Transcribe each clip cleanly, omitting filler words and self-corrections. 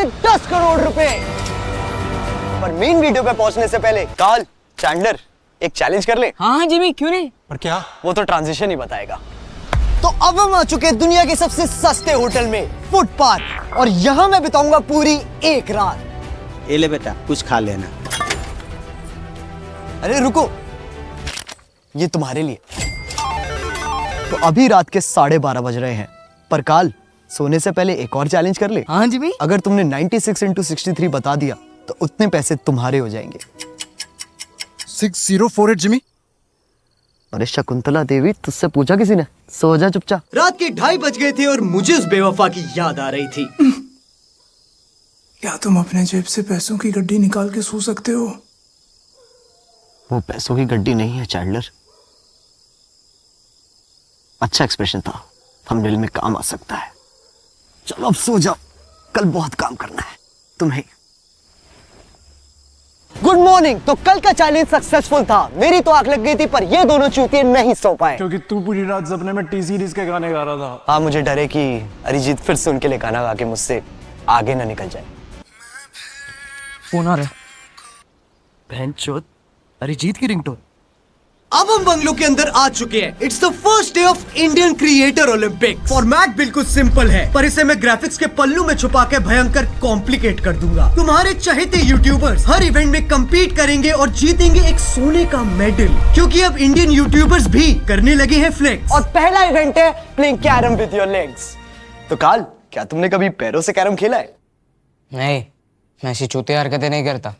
में 10 करोड़ रुपए। पर मेन वीडियो पे पहुंचने से पहले कार्ल, चैंडलर एक चैलेंज कर ले। हाँ जिमी, क्यों नहीं। पर क्या? वो तो ट्रांजिशन ही बताएगा। तो अब हम आ चुके हैं दुनिया के सबसे सस्ते होटल में, फुटपाथ, और यहाँ मैं बिताऊंगा पूरी एक रात। ये ले बेटा, कुछ खा लेना। अरे रुको, ये तुम्हारे लिए। तो अभी रात के 12:30 बज रहे हैं, पर काल सोने से पहले एक और चैलेंज कर ले। हाँ जिमी। अगर तुमने 96 into 63 बता दिया तो उतने पैसे तुम्हारे हो जाएंगे। 6048 जिमी। अरे शकुंतला देवी, तुझसे पूछा किसी ने? सो जा चुपचाप। रात के 2:30 बज गए थे और मुझे उस बेवफा की याद आ रही थी। क्या तुम अपने जेब से पैसों की गड्डी निकाल के सो सकते हो? वो पैसों की गड्डी नहीं है चैंडलर। अच्छा एक्सप्रेशन था, थंबनेल में काम आ सकता है। चलो अब सो जाओ, कल बहुत काम करना है तुम्हें। Good morning. तो कल का चैलेंज सक्सेसफुल था। मेरी तो आंख लग गई थी, पर ये दोनों चूतिए नहीं सो पाए। क्योंकि तू पूरी रात सपने में टी सीरीज के गाने गा रहा था। हाँ, मुझे डर है कि अरिजीत फिर से उनके लिए गाना गा के मुझसे आगे ना निकल जाए। फोन आ रहा है। बहनचोद, अरिजीत की रिंगटोन। अब हम बंगलो के अंदर आ चुके हैं। It's the first day of Indian creator Olympic. Format बिल्कुल सिंपल है, पर इसे मैं ग्राफिक्स के पल्लू में छुपा के भयंकर कॉम्प्लिकेट कर दूंगा। तुम्हारे चहेते यूट्यूबर्स हर इवेंट में compete करेंगे और जीतेंगे एक सोने का मेडल, क्योंकि अब इंडियन यूट्यूबर्स भी करने लगे हैं फ्लेक्स। और पहला इवेंट है playing carrom with your legs. तो काल, क्या तुमने कभी पैरों से कैरम खेला है? नहीं, मैं ऐसी चूतिया हरकतें नहीं करता।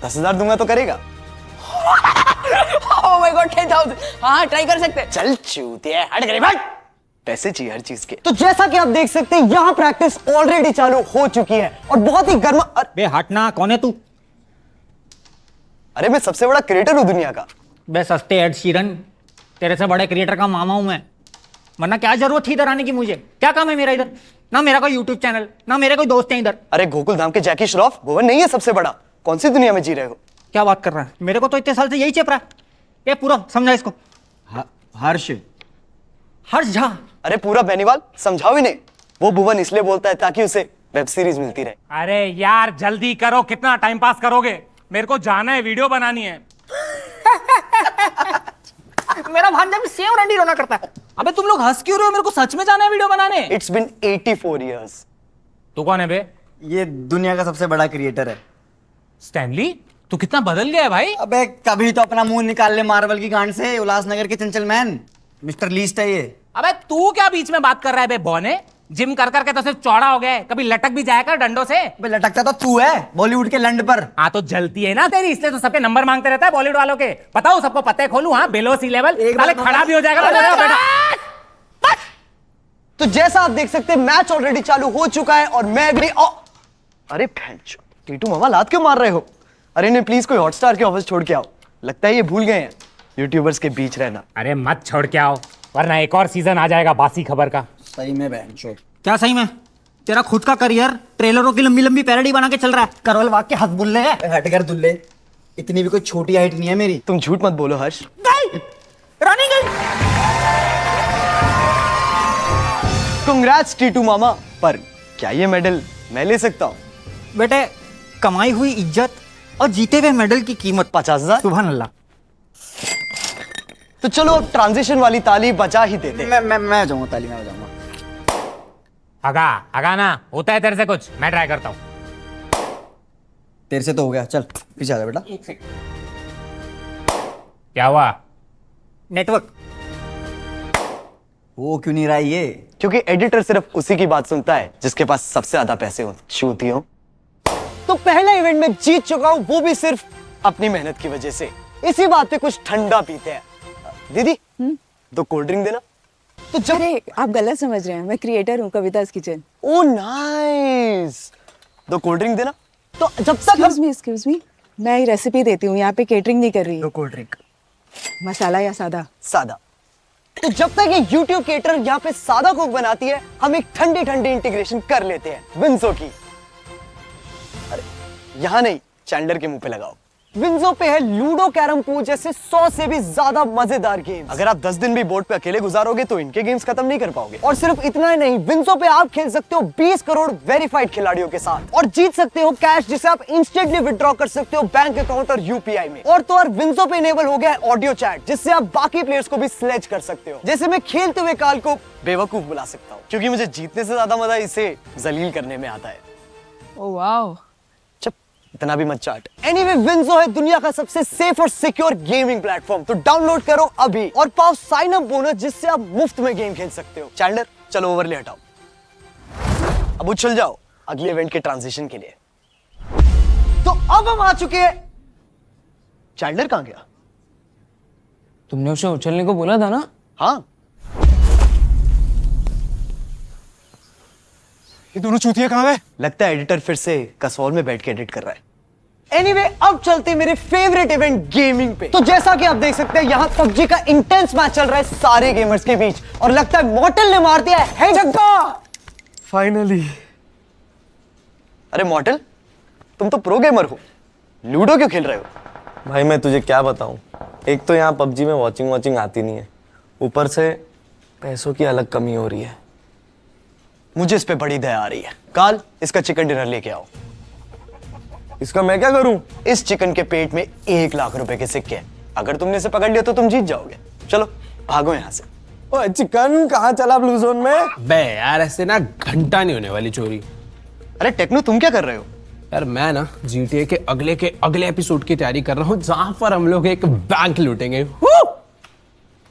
10,000 दूंगा तो करेगा? Oh my God, 10,000। हाँ, ट्राई कर सकते हैं। चल चूतिया, हट गई बात। पैसे चाहिए हर चीज के। तो जैसा कि आप देख सकते हैं, यहाँ प्रैक्टिस ऑलरेडी चालू हो चुकी है और बहुत ही गर्मा। बे हटना, कौन है तू? अरे मैं सबसे बड़ा क्रिएटर हूँ दुनिया का। बे सस्ते एड शीरन, तेरे से बड़े क्रिएटर का मामा हूं मैं। वरना क्या जरूरत थी इधर आने की मुझे? क्या काम है मेरा इधर? ना मेरा कोई यूट्यूब चैनल, ना मेरे कोई दोस्त हैं इधर। अरे गोकुल धाम के जैकी श्रॉफ, भुवन नहीं है सबसे बड़ा? कौन सी दुनिया में जी रहे हो? क्या बात कर रहा है? मेरे को तो इतने साल से यही चेप रहा है। ये पूरा समझा इसको। हर्ष झा। अरे पूरा बेनीवाल समझाओ इन्हें। वो भुवन इसलिए बोलता है ताकि उसे वेब सीरीज मिलती रहे। अरे यार जल्दी करो, कितना टाइम पास करोगे? मेरे को जाना है, वीडियो बनानी है। मेरा भांजा भी सेम रंडी रोना करता है। अबे तुम लोग हंस क्यों रहे हो? मेरे को सच में जाना है वीडियो बनाने। It's been 84 years। तू कौन है बे? ये दुनिया का सबसे बड़ा क्रिएटर है। स्टैनली, तू कितना बदल गया है भाई। अबे कभी तो अपना मुंह निकाल ले मार्वल की गांड से। उल्लासनगर के चंचल मैन, मिस्टर लीस्ट है ये। अबे तू क्या बीच में बात कर रहा है बे बौने? जिम कर करके तो सिर्फ चौड़ा हो गया है, कभी लटक भी जाया कर डंडों से। अबे लटकता तो तू है बॉलीवुड के लंड पर। हाँ तो जलती है ना तेरी, इसलिए तो सबके नंबर मांगते रहता है बॉलीवुड वालों के। बताओ सबको पते खोलूं? हाँ, बिलो सी लेवल साले खड़ा भी हो जाएगा बेटा। तो जैसा आप देख सकते हैं, मैच ऑलरेडी चालू हो चुका है और मैं भी अरे भैंचो, टीटू मामा लात क्यों मार रहे हो? अरे नहीं, प्लीज कोई हॉटस्टार के ऑफिस छोड़ के आओ। लगता है ये भूल गए हैं यूट्यूबर्स के बीच रहना। अरे मत छोड़ के आओ, वरना एक और सीजन आ जाएगा बासी खबर का। सही में बहनचोद। क्या सही में? तेरा खुद का करियर ट्रेलरों की लंबी लंबी पैरोडी बना के चल रहा है। करवल वाग के हंस बुल्ले है। हट कर दुल्ले, इतनी भी कोई छोटी हाइट नहीं है मेरी। तुम झूठ मत बोलो हर्ष। रानी गई। कांग्रेट्स टीटू मामा, पर क्या ये मेडल मैं ले सकता हूँ? बेटे, कमाई हुई इज्जत और जीते हुए मेडल की कीमत 50,000। सुभान अल्लाह। तो चलो अब ट्रांजिशन वाली ताली बजा ही देते हैं। मैं जाऊंगा, ताली में जाऊंगा। हगा ना, होता है तेरे से कुछ? मैं ट्राई करता हूँ। तेरे से तो हो गया, चल पीछे आ जा बेटा। क्या हुआ? नेटवर्क वो क्यों नहीं रहा ये? क्योंकि एडिटर सिर्फ उसी की बात सुनता है जिसके पास सबसे ज्यादा पैसे हो, चूतियों। तो पहला इवेंट में जीत चुका हूं, वो भी सिर्फ अपनी मेहनत की वजह से। इसी बात पे कुछ ठंडा पीते हैं। दीदी, दो कोल्ड ड्रिंक देना। तो जब अरे आप गलत समझ रहे हैं, मैं क्रिएटर हूँ कविता's किचन। ओ नाइस, दो कोल्ड ड्रिंक देना। तो जब तक एक्सक्यूज मी, मैं ये रेसिपी देती हूँ, यहाँ पे केटरिंग नहीं कर रही। दो कोल्ड ड्रिंक। मसाला या सादा? सादा। तो जब तक ये YouTube केटर यहाँ पे सादा कोक बनाती है, हम एक ठंडी ठंडी इंटीग्रेशन कर लेते हैं विंसो की। अरे यहाँ नहीं, चैंडलर के मुंह पे लगाओ। विंजो पे है लूडो, कैरम पूल जैसे 100 से भी ज्यादा मजेदार गेम्स। अगर आप 10 दिन भी बोर्ड पे अकेले गुजारोगे तो इनके गेम्स खत्म नहीं कर पाओगे। और सिर्फ इतना ही नहीं, विंजो पे आप खेल सकते हो 20 करोड़ वेरीफाइड खिलाड़ियों के साथ और जीत सकते हो कैश जिसे आप इंस्टेंटली विड्रॉ कर सकते हो बैंक अकाउंट और यूपीआई में। और तो और विंजो पे इनेबल हो गया है ऑडियो चैट जिससे आप बाकी प्लेयर्स को भी स्लेज कर सकते हो। जैसे मैं खेलते हुए काल को बेवकूफ बुला सकता हूँ क्योंकि मुझे जीतने से ज्यादा मजा इसे जलील करने में आता है। Oh wow. इतना भी मत चाट। एनीवे, विंजो है दुनिया का सबसे सेफ और सिक्योर गेमिंग प्लेटफॉर्म, तो डाउनलोड करो अभी और पाओ साइन अप बोनस जिससे आप मुफ्त में गेम खेल सकते हो। चैंडलर चलो ओवरले हटाओ, अब उछल जाओ अगले इवेंट के ट्रांजिशन के लिए। तो अब हम आ चुके हैं। चैंडलर कहां गया? तुमने उसे उछलने को बोला था ना? हाँ, ये दोनों चूतिया कहाँ गए? लगता है एडिटर फिर से कसौल में बैठ के एडिट कर रहा है। एनीवे, अब चलते हैं मेरे फेवरेट इवेंट गेमिंग पे। तो जैसा कि आप देख सकते हैं यहाँ पबजी का इंटेंस मैच चल रहा है सारे गेमर्स के बीच और लगता है मॉर्टल ने मार दिया है धक्का। फाइनली। अरे मॉर्टल, तुम तो प्रो गेमर हो, लूडो क्यों खेल रहे हो? भाई मैं तुझे क्या बताऊं, एक तो यहाँ पबजी में वॉचिंग आती नहीं है, ऊपर से पैसों की अलग कमी हो रही है। मुझे इस पे बड़ी दया आ रही है। काल, इसका चिकन डिनर लेके आओ। इसका मैं क्या करूं? इस चिकन के पेट में 1 लाख रुपए के सिक्के हैं। अगर तुमने इसे पकड़ लिया तो तुम जीत जाओगे। चलो भागो यहाँ से। ओए चिकन कहाँ चला ब्लू जोन में? बे यार ऐसे ना घंटा नहीं होने वाली चोरी। अरे टेक्नो, तुम क्या कर रहे हो? यार मैं ना GTA के अगले एपिसोड की तैयारी कर रहा हूँ जहां पर हम लोग एक बैंक लूटेंगे।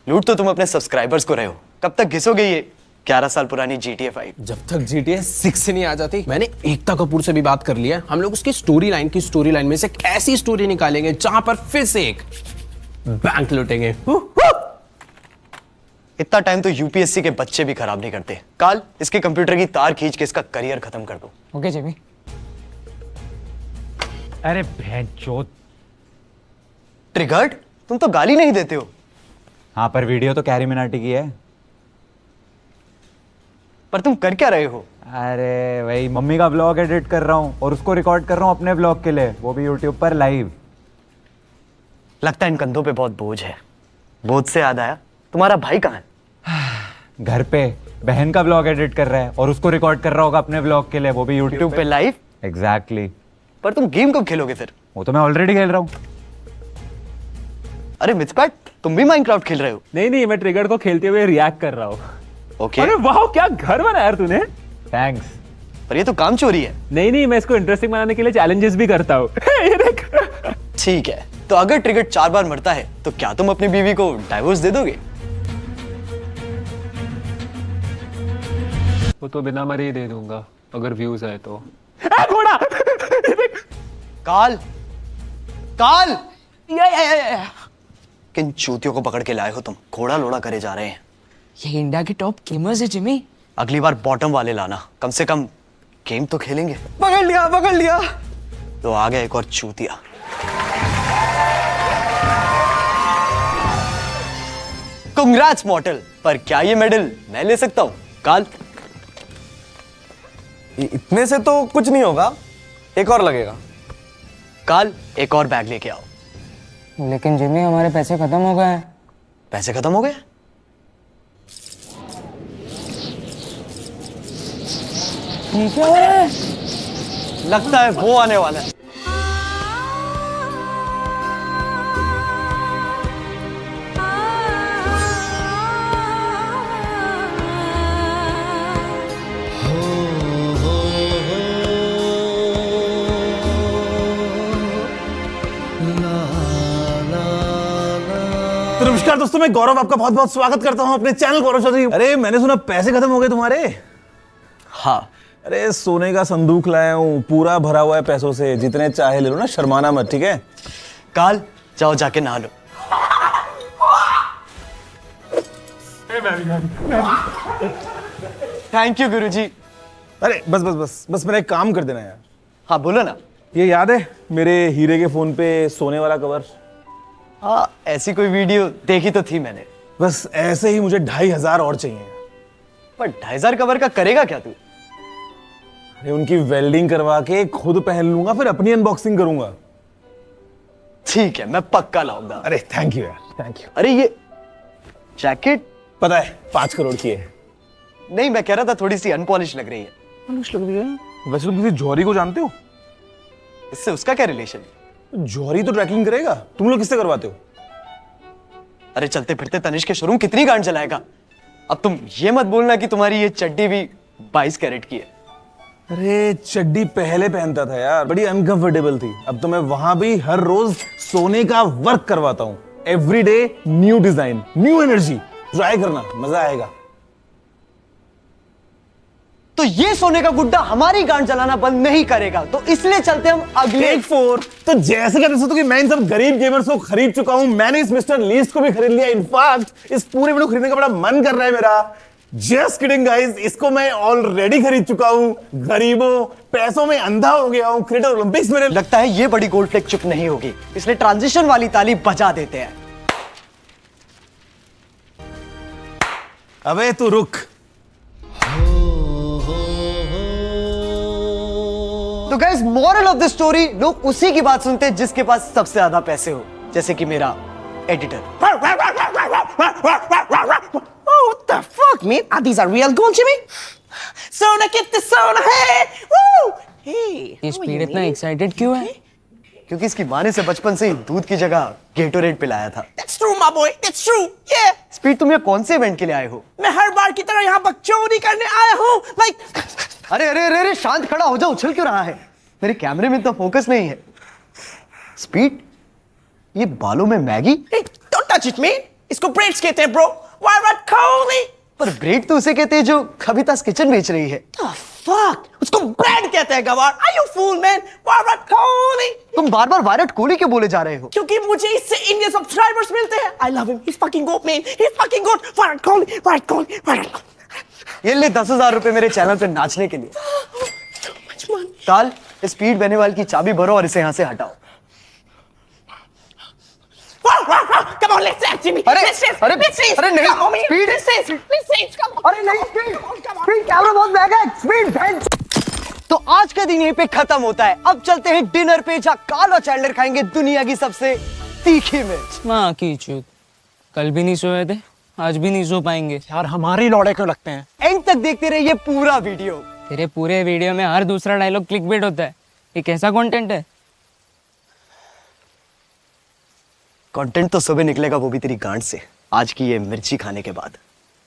लूट तो तुम अपने सब्सक्राइबर्स को रहे हो। कब तक घिसोगे ये 11 साल पुरानी GTA 5? जब तक GTA 6 नहीं आ जाती। मैंने एकता कपूर से भी बात कर लिया है, हम लोग उसकी स्टोरी लाइन में से एक ऐसी स्टोरी निकालेंगे जहां पर फिर से एक बैंक लूटेंगे। इतना टाइम तो यूपीएससी के बच्चे भी खराब नहीं करते। काल, इसके कंप्यूटर की तार खींच के इसका करियर खत्म कर दो। ओके जेबी। अरे भैंचोद। ट्रिगर्ड, तुम तो गाली नहीं देते हो। हाँ पर वीडियो तो कैरी मिनाटी की है। पर तुम कर क्या रहे हो? अरे वही मम्मी का व्लॉग एडिट कर रहा हूँ और उसको रिकॉर्ड कर रहा हूँ अपने व्लॉग के लिए, वो भी यूट्यूब पर लाइव। लगता है इन कंधों पे बहुत बोझ है। बोझ से याद आया, तुम्हारा भाई कहाँ है? घर पे बहन का व्लॉग एडिट कर रहा है और उसको रिकॉर्ड कर रहा होगा अपने व्लॉग के लिए, वो भी यूट्यूब पे लाइव। एग्जैक्टली। पर तुम गेम कब खेलोगे फिर? वो तो मैं ऑलरेडी खेल रहा हूँ। अरे मिथपैट, तुम भी माइनक्राफ्ट खेल रहे हो? नहीं, मैं ट्रिगर को खेलते हुए रिएक्ट कर रहा हूँ। ओके। अरे वाह, क्या घर बनाया यार तूने। थैंक्स। पर ये तो काम चोरी है। नहीं, मैं इसको इंटरेस्टिंग बनाने के लिए चैलेंजेस भी करता हूँ। ये देख। ठीक है, तो अगर ट्रिगर 4 बार मरता है तो क्या तुम अपनी बीवी को डाइवोर्स दे दोगे? वो तो बिना मरे ही दे दूंगा अगर व्यूज आए तो। घोड़ा। काल, काल, किन चूतियों को पकड़ के लाए हो तुम? घोड़ा लोड़ा करे जा रहे हैं। ये इंडिया के टॉप गेमर्स है जिमी। अगली बार बॉटम वाले लाना, कम से कम गेम तो खेलेंगे। पकड़ लिया। तो आ गया एक और चूतिया। कांग्रेट्स मॉर्टल, पर क्या ये मेडल मैं ले सकता हूँ? काल, इतने से तो कुछ नहीं होगा, एक और लगेगा। काल, एक और बैग लेके आओ। लेकिन जिमी हमारे पैसे खत्म हो गए हैं। पैसे खत्म हो गए? क्या हो रहा है? लगता है वो आने वाला है। तो नमस्कार दोस्तों, मैं गौरव आपका बहुत बहुत स्वागत करता हूं अपने चैनल गौरव चौधरी। अरे मैंने सुना पैसे खत्म हो गए तुम्हारे। हाँ। अरे सोने का संदूक लाया हूं, पूरा भरा हुआ है पैसों से, जितने चाहे ले लो ना, शर्माना मत, ठीक है? काल, जाओ जाके नहा लो। थैंक यू गुरुजी। अरे बस मेरा एक काम कर देना यार। हाँ बोलो ना। ये याद है मेरे हीरे के फोन पे सोने वाला कवर? हाँ, ऐसी कोई वीडियो देखी तो थी मैंने। बस ऐसे ही मुझे 2500 और चाहिए। पर 2500 कवर का करेगा क्या तू? अरे उनकी वेल्डिंग करवा के खुद पहन लूंगा, फिर अपनी अनबॉक्सिंग करूंगा। ठीक है, मैं पक्का लाऊंगा। अरे थैंक यू यार, थैंक यू। अरे ये जैकेट पता है 5 करोड़ की है। नहीं, मैं कह रहा था थोड़ी सी अनपॉलिश लग रही है। वैसे तुम किसी जौहरी को जानते हो? इससे उसका क्या रिलेशन? जौहरी तो ट्रैकिंग करेगा, तुम लोग किससे करवाते हो? अरे चलते फिरते तनिष्क के शोरूम कितनी गांड चलाएगा। अब तुम ये मत बोलना कि तुम्हारी ये चड्डी भी 22 कैरेट की है। अरे चड्डी पहले पहनता था यार, बड़ी अनकंफर्टेबल थी। अब तो मैं वहां भी हर रोज सोने का वर्क करवाता हूँ। Every day new design, new energy. Try करना, मजा आएगा। तो ये सोने का गुड्डा हमारी गांड चलाना बंद नहीं करेगा, तो इसलिए चलते हम अगले। टेक 4। तो जैसे कहते हो कि मैं इन सब गरीब गेमर्स को खरीद चुका हूं, मैंने इस मिस्टर लीस्ट को भी खरीद लिया। इनफैक्ट इस पूरे वीडियो खरीदने का बड़ा मन कर रहा है मेरा। जस्ट किडिंग गाइस, इसको मैं ऑलरेडी खरीद चुका हूं। गरीबों, पैसों में अंधा हो गया हूं। क्रिएटर ओलंपिक्स मेरे लगता है ये बड़ी गोल्ड फ्लेक चुप नहीं होगी, इसलिए ट्रांजिशन वाली ताली बजा देते हैं। अबे तू रुक। तो guys, moral of the story, लोग उसी की बात सुनते हैं जिसके पास सबसे ज्यादा पैसे हो, जैसे कि मेरा editor. What the fuck, man? Are these are real gold, Jimmy? Sona, get the Sona, hey! Woo! Hey! ये स्पीड इतना एक्साइटेड क्यों है? क्योंकि इसकी माँ ने से बचपन से ही दूध की जगह गेटोरेड पिलाया था। That's true, my boy. That's true. Yeah. Speed, तुम ये कौन से इवेंट के लिए आए हो? मैं हर बार की तरह यहाँ बकचोदी करने आया हूँ। Like, अरे अरे अरे अरे, शांत खड़ा हो जाओ, उछल क्यों रहा है? मेरे कैमरे में तो फोकस नहीं है। स्पीड, ये बालों में Maggi? hey, don't touch it, man. इसको ब्रेड्स कहते हैं, bro. Why not Kohli? पर ब्रेड तो उसे कहते हैं जो कविता's किचन बेच रही है। The fuck? उसको ब्रेड कहते हैं, गवार। Are you fool, man? Why not Kohli? तुम बार बार विराट कोहली क्यों बोले जा रहे हो? क्योंकि मुझे इससे इंडियन सब्सक्राइबर्स मिलते हैं। I love him. He's fucking goat, man. He's fucking goat. Virat Kohli, Virat Kohli, Virat Kohli. ये ले 10,000 रुपए मेरे चैनल पे नाचने के लिए। So much money. काल, स्पीड बेनीवाल की चाबी भरो और इसे यहाँ से हटाओ। Come on, let's dance, Jimmy. अरे, Let's dance. अरे, Let's dance. अरे नहीं, Come on, man. speed. Let's dance. Let's dance. Come on. अरे नहीं, स्पीड, स्पीड, कैमरा बहुत महंगा है। स्पीड। तो आज का दिन यहीं पे खत्म होता है। अब चलते हैं डिनर पे, जहाँ काल और चैंडलर खाएंगे दुनिया की सबसे तीखी मिर्च। माँ की चूत, कल भी नहीं सोए थे, आज भी नहीं सो पाएंगे। यार हमारी लौड़े क्यों लगते हैं? एंड तक देखते रहिए ये पूरा वीडियो। तेरे पूरे वीडियो में हर दूसरा डायलॉग क्लिकबेट होता है। ये कैसा कंटेंट है? कंटेंट तो सुबह निकलेगा, वो भी तेरी गांड से, आज की ये मिर्ची खाने के बाद।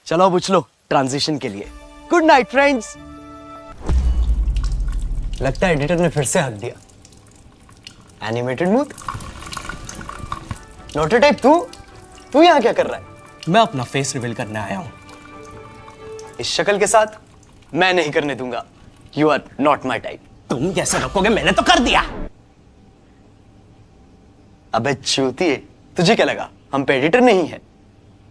चलो अब उछलो ट्रांजिशन के लिए। Good night friends. लगता है एडिटर ने फिर से हक दिया। Animated mood. नोटोटाइप, तू यहाँ क्या कर रहा है? मैं अपना फेस रिवील करने आया हूँ। इस शक्ल के साथ मैं नहीं करने दूंगा। You are not my type. तुम कैसे रखोगे? मैंने तो कर दिया। अबे चूतिए, तुझे क्या लगा हम पे एडिटर नहीं है?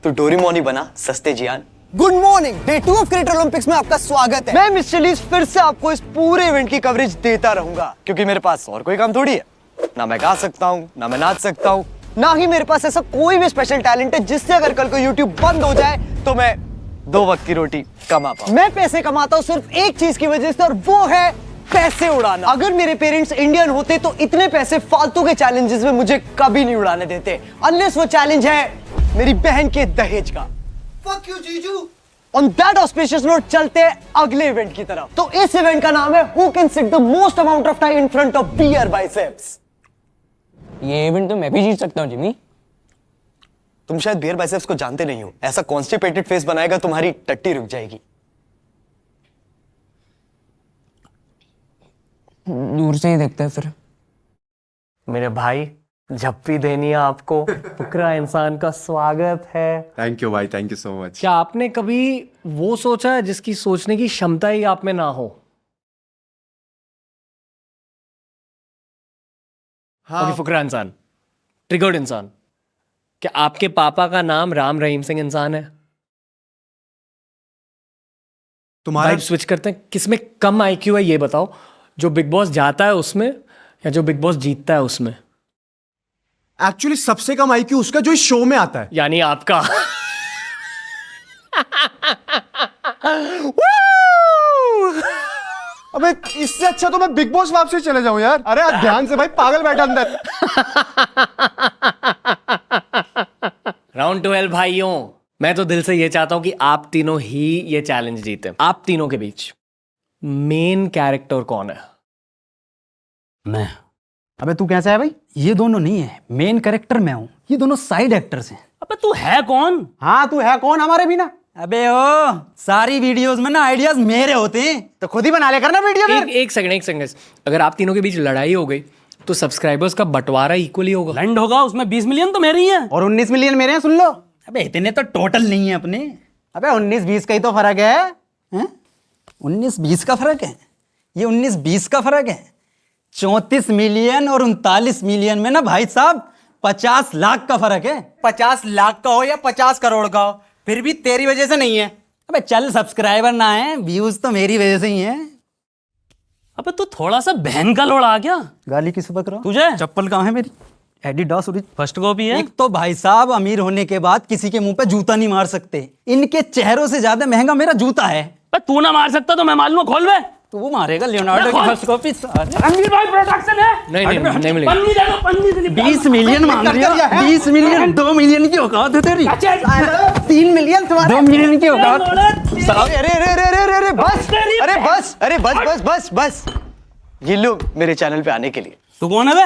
तू डोरेमोन ही बना, सस्ते जियान। Good morning, day 2 of creator Olympics में आपका स्वागत है। मैं मिस्टर लीस्ट फिर से आपको इस पूरे इवेंट की कवरेज देता रहूंगा, क्योंकि मेरे पास और कोई काम थोड़ी है। ना मैं गा सकता हूँ, ना मैं नाच सकता हूँ, ना ही मेरे पास ऐसा कोई भी स्पेशल टैलेंट है जिससे अगर कल को यूट्यूब बंद हो जाए तो मैं 2 वक्त की रोटी कमा पाऊं। मैं पैसे कमाता हूँ सिर्फ एक चीज की वजह से, और वो है पैसे उड़ाना। अगर मेरे पेरेंट्स इंडियन होते तो इतने पैसे फालतू के चैलेंजेस में मुझे कभी नहीं उड़ाने देते, अनलेस वो चैलेंज है मेरी बहन के दहेज का। Fuck you, जीजू। On that auspicious note, चलते हैं अगले इवेंट की तरफ। तो इस इवेंट का नाम है Who can sit the most amount of time in front of beer biceps। ये इवेंट तो मैं भी जीत सकता हूँ जिमी। तुम शायद बियर बाइसेप्स को जानते नहीं हो। ऐसा कॉन्स्टिपेटेड फेस बनाएगा तुम्हारी टट्टी रुक जाएगी। दूर से ही देखते हैं फिर। मेरे भाई, झप्पी देनी है आपको। फुकरा इंसान का स्वागत है। थैंक यू भाई, थैंक यू सो मच। क्या आपने कभी वो सोचा है जिसकी सोचने की क्षमता ही आप में ना हो? हाँ। अभी फुकरा इंसान, ट्रिगर्ड इंसान। क्या आपके पापा का नाम राम रहीम सिंह इंसान है? तुम्हारा वाइब स्विच करते हैं, किसमें कम आईक्यू है ये बताओ, जो बिग बॉस जाता है उसमें या जो बिग बॉस जीतता है उसमें? एक्चुअली सबसे कम आईक्यू उसका जो इस शो में आता है। यानी आपका। अबे इससे अच्छा तो मैं बिग बॉस वापसी चले जाऊं यार। अरे यार ध्यान से भाई, पागल बैठा अंदर। राउंड 12 भाइयों, मैं तो दिल से ये चाहता हूं कि आप तीनों ही ये चैलेंज जीते। आप तीनों के बीच मेन कैरेक्टर कौन है? मैं। अबे तू कैसा है भाई? ये दोनों नहीं है, मेन कैरेक्टर मैं हूँ, ये दोनों साइड एक्टर्स हैं। अबे तू है कौन? हाँ तू है कौन हमारे बिना? अबे ओ, सारी वीडियोस में ना आइडियाज मेरे होते हैं, तो खुद ही बना ले करना वीडियो में। एक सेकंड, अगर आप तीनों के बीच लड़ाई हो गई तो सब्सक्राइबर्स का बंटवारा इक्वली होगा। लैंड होगा, उसमें 20 मिलियन तो मेरे ही हैं और 19 मिलियन मेरे हैं, सुन लो। अबे इतने तो टोटल नहीं है अपने। अबे 19-20 का ही तो फर्क है, 19-20 का फर्क है, ये 19-20 का फर्क है। 34 मिलियन और 39 मिलियन में ना भाई साहब 50 लाख का फर्क है। 50 लाख का हो या 50 करोड़ का हो, फिर भी तेरी वजह से नहीं है। अबे चल, सब्सक्राइबर ना है, व्यूज तो मेरी वजह से ही है। अबे तू थोड़ा सा बहन का लोड़ा आ गया। गाली किस बक रहा? तुझे चप्पल कहाँ है मेरी? एडिडास फर्स्ट कॉपी है। एक तो भाई साहब अमीर होने के बाद किसी के मुंह पे जूता नहीं मार सकते, इनके चेहरों से ज्यादा महंगा मेरा जूता है। तू ना मार सकता तो मैं मार लूं, खोल बे। तू मारेगा लियोनार्डो की फर्स्ट कॉपी। रणवीर भाई प्रोडक्शन है। नहीं मिलेगा। पन्नी दे दो, पन्नी दे दो। 20 मिलियन मांग रही है। 20 मिलियन, 2 मिलियन की औकात है तेरी। 3 मिलियन, 2 मिलियन की औकात। अरे बस, अरे बस। ये लो मेरे चैनल पे आने के लिए। तू कौन है बे?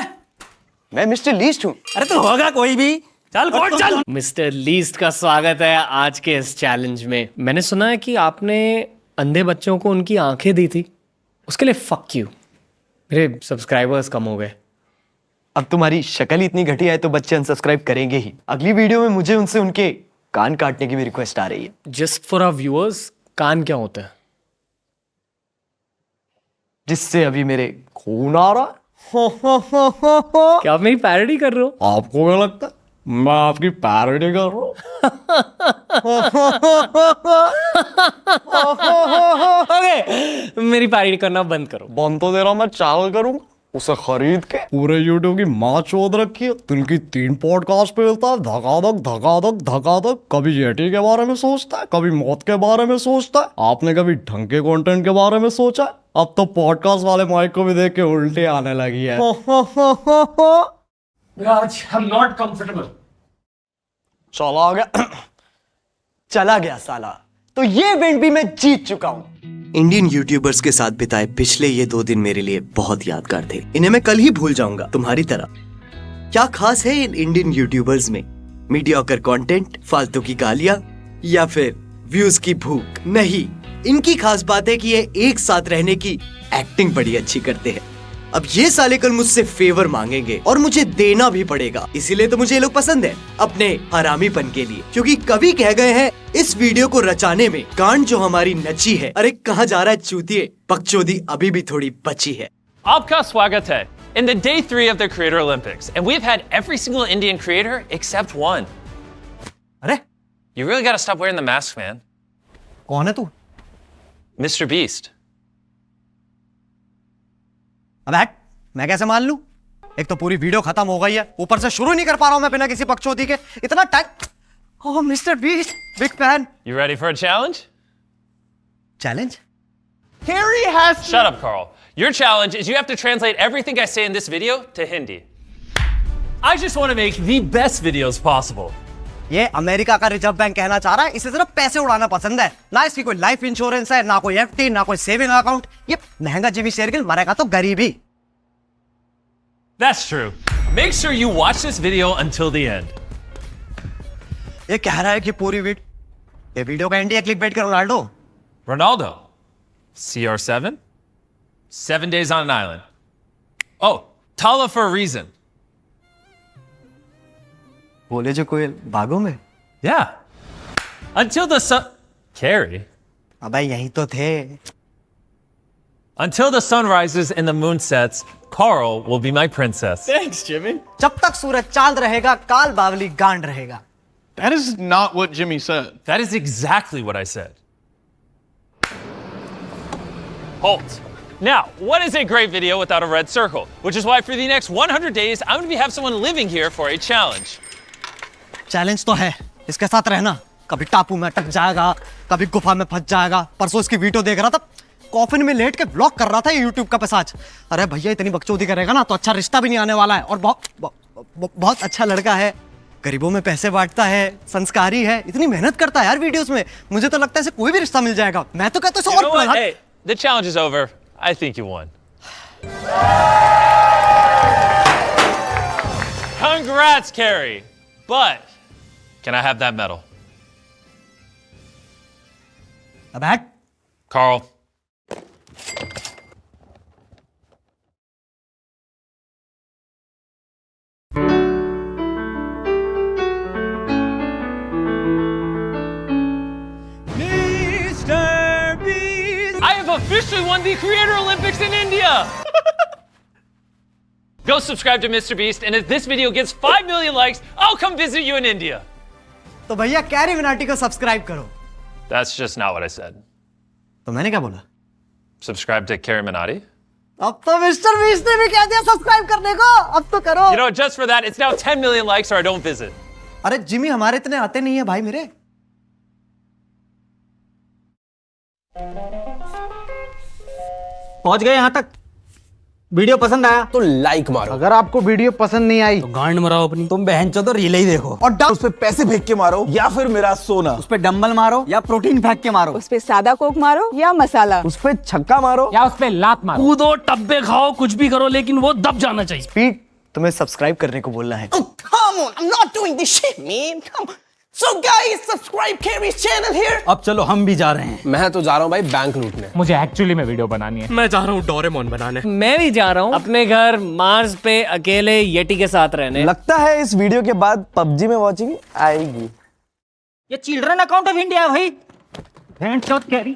मैं मिस्टर लीस्ट हूँ। अरे तो होगा कोई भी। चल कोर्ट चल। मिस्टर लीस्ट का स्वागत है आज के इस चैलेंज में। मैंने सुना है कि आपने अंधे बच्चों को उनकी आंखें दी थी, उसके लिए फक यू। मेरे सब्सक्राइबर्स कम हो गए। अब तुम्हारी शक्ल इतनी घटिया है तो बच्चे अनसब्सक्राइब करेंगे ही। अगली वीडियो में मुझे उनसे उनके कान काटने की भी रिक्वेस्ट आ रही है। जस्ट फॉर आवर व्यूअर्स, कान क्या होता है? जिससे अभी मेरे खून आ रहा है। क्या आप मेरी पैरोडी कर रहे हो? आपको क्या लगता है मैं आपकी पैरोडी कर रहा हूँ? ओके, मेरी पैरोडी करना बंद करो। बंद तो दे रहा, मैं चैनल करूंगा उसे खरीद के। पूरे यूट्यूब की माँ चोद रखी है। दिन की 3 पॉडकास्ट पे मिलता है, धकाधक। कभी जेटी के बारे में सोचता है, कभी मौत के बारे में सोचता है। आपने कभी ढंग के कंटेंट के बारे में सोचा है? अब तो पॉडकास्ट वाले माइक को भी देख के उल्टी आने लगी है। चला गया साला। तो ये इवेंट भी मैं जीत चुका हूँ। इंडियन यूट्यूबर्स के साथ बिताए पिछले ये 2 दिन मेरे लिए बहुत यादगार थे। इन्हें मैं कल ही भूल जाऊंगा, तुम्हारी तरह। क्या खास है इन इंडियन यूट्यूबर्स में? मीडियोकर कंटेंट, फालतू की गालियां, या फिर व्यूज की भूख? नहीं, इनकी खास बात है कि ये एक साथ रहने की एक्टिंग बड़ी अच्छी करते हैं। अब ये साले कल मुझसे फेवर मांगेंगे और मुझे देना भी पड़ेगा। इसीलिए तो मुझे ये लोग पसंद है, अपने हरामीपन के लिए। क्योंकि कवि कह गए हैं, इस वीडियो को रचाने में गांड जो हमारी नची है। अरे कहाँ जा रहा है चूतिए, बकचोदी अभी भी थोड़ी बची है। आपका स्वागत है in the day 3 of the Creator Olympics, and we've had every single Indian creator except one. अरे You really got to stop wearing the mask, man. कौन है तू? Mr. Beast. अब हट, मैं कैसे मान लूं? एक तो पूरी वीडियो खत्म हो गई है, ऊपर से शुरू नहीं कर पा रहा हूं मैं बिना किसी बकचोदी के। इतना time. Oh mister beast, big fan. You ready for a challenge? Challenge? Harry has Shut up, Carl. Your challenge is you have to translate everything I say in this video to Hindi. I just want to make the best videos possible. ये America का reserve bank कहना चाह रहा है, इसे सिर्फ पैसे उड़ाना पसंद है। ना इसकी कोई लाइफ इंश्योरेंस है, ना कोई एफडी, ना कोई सेविंग अकाउंट। ये महंगा जिमी शेरगिल, मरेगा तो गरीबी। That's true. Make sure you watch this video until the end. ये कह रहा है कि पूरी ये वीडियो का एंड है क्लिकबेट का Ronaldo. Ronaldo. CR7? 7 days on an island. Oh, Tala for a reason. बोले जो कोयल बागों में। Yeah. Until the sun... Carrie. अबे यही तो थे। Until the sun rises and the moon sets, Carl will be my princess. Thanks, Jimmy. जब तक सूरज चांद रहेगा, काल बावली गांड रहेगा। That is not what Jimmy said. That is exactly what I said. Halt. Now, what is a great video without a red circle? Which is why for the next 100 days, I'm going to have someone living here for a challenge. Challenge तो है, इसके साथ रहना। कभी टापू में अटक जाएगा, कभी गुफा में फंस जाएगा। परसों इसकी वीडियो देख रहा था, कॉफिन में लेट के ब्लॉग कर रहा था ये यूट्यूब का पिशाच। अरे भैया इतनी बकचोदी करेगा ना तो अच्छा रिश्ता भी नहीं आने वाला है। और बहुत अच्छा लड़का है, गरीबों में पैसे बांटता है, संस्कारी है, इतनी मेहनत करता है यार वीडियोस में। मुझे तो लगता है इसे कोई भी रिश्ता मिल जाएगा। मैं तो कहता हूँ You know what? Hey, the challenge is over. I think you won. Congrats, Carrie. But can I have that medal? अब हट। Carl. I have officially won the Creator Olympics in India! Go subscribe to Mr. Beast, and if this video gets 5 million likes, I'll come visit you in India. तो भैया carry Minati को subscribe करो। That's just not what I said. तो मैंने क्या बोला? Subscribe to Carrie Minotti? अब तो मिस्टर बीस्ट ने भी कह दिया सब्सक्राइब करने को, अब तो करो। You know, just for that, it's now 10 million likes or I don't visit. अरे जिमी हमारे इतने आते नहीं है भाई मेरे। पहुंच गए यहाँ तक। वीडियो पसंद आया तो लाइक मारो। अगर आपको वीडियो पसंद नहीं आई तो गांड मराओ अपनी। तुम बहनचोद तो रील ही देखो। और उस पे पैसे फेंक के मारो या फिर मेरा सोना। उस पे डंबल मारो या प्रोटीन फेंक के मारो। उस पे सादा कोक मारो या मसाला। उस पे छक्का मारो या उस पे लात मारो। कूदो, टब्बे खाओ, कुछ भी करो, लेकिन वो दब जाना चाहिए। पीट, तुम्हें सब्सक्राइब करने को बोलना है। Come on, I'm not doing this shit, man. Come on. So guys, subscribe Carrie's channel here. अब चलो हम भी जा रहे हैं। मैं तो जा रहा हूँ भाई बैंक लूटने। मुझे एक्चुअली में वीडियो बनानी है। मैं जा रहा हूँ डोरेमोन बनाने। मैं भी जा रहा हूँ अपने घर मार्स पे अकेले येटी के साथ रहने। लगता है इस वीडियो के बाद पबजी में वॉचिंग आएगी। ये चिल्ड्रन अकाउंट ऑफ इंडिया है भाई। भेंट चौथ कैरी।